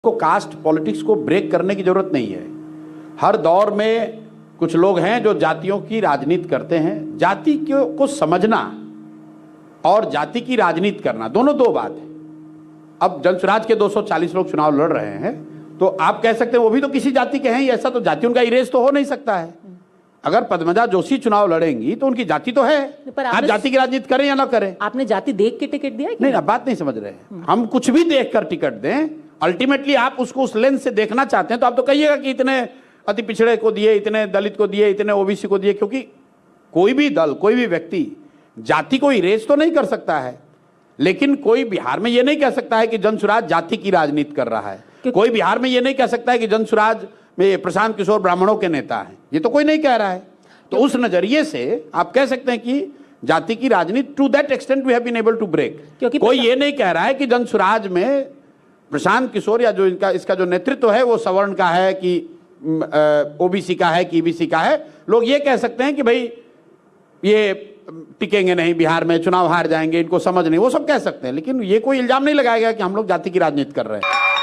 को caste politics को break करने की जरूरत नहीं है। हर दौर में कुछ लोग हैं जो जातियों की राजनीति करते हैं। जाति को समझना और जाति की राजनीति करना दोनों दो बात है। अब जनसुराज के 240 लोग चुनाव लड़ रहे हैं तो आप कह सकते हैं वो भी तो किसी जाति के हैं ही, ऐसा तो जाति उनका इरेज तो हो नहीं सकता है। अगर पद्मजा जोशी चुनाव लड़ेंगी तो उनकी जाति तो है, पर आप जाति की राजनीति करें या ना करें। आपने जाति देख के टिकट दिया है नहीं ना, बात नहीं समझ रहे हैं। हम कुछ भी देख कर टिकट दें, अल्टीमेटली आप उसको उस लेंस से देखना चाहते हैं तो आप तो कहिएगा कि इतने अति पिछड़े को दिए, इतने दलित को दिए, इतने ओबीसी को दिए, क्योंकि कोई भी दल, कोई भी व्यक्ति जाति को इरेज तो नहीं कर सकता है। लेकिन कोई बिहार में ये नहीं कह सकता है कि जनसुराज जाति की राजनीति कर रहा है। कोई बिहार में ये नहीं कह सकता है कि जनसुराज में प्रशांत किशोर ब्राह्मणों के नेता हैं, ये तो कोई नहीं कह रहा है। तो उस नजरिए से आप कह सकते हैं कि जाति की राजनीति to that extent we have been able to break. कोई ये नहीं कह रहा है कि जनसुराज में प्रशांत किशोर या जो इसका जो नेतृत्व है वो सवर्ण का है कि ओबीसी का है कि ईबीसी का है। लोग ये कह सकते हैं कि भाई ये टिकेंगे नहीं, बिहार में चुनाव हार जाएंगे, इनको समझ नहीं, वो सब कह सकते हैं। लेकिन ये कोई इल्जाम नहीं लगाएगा कि हम लोग जाति की राजनीति कर रहे हैं।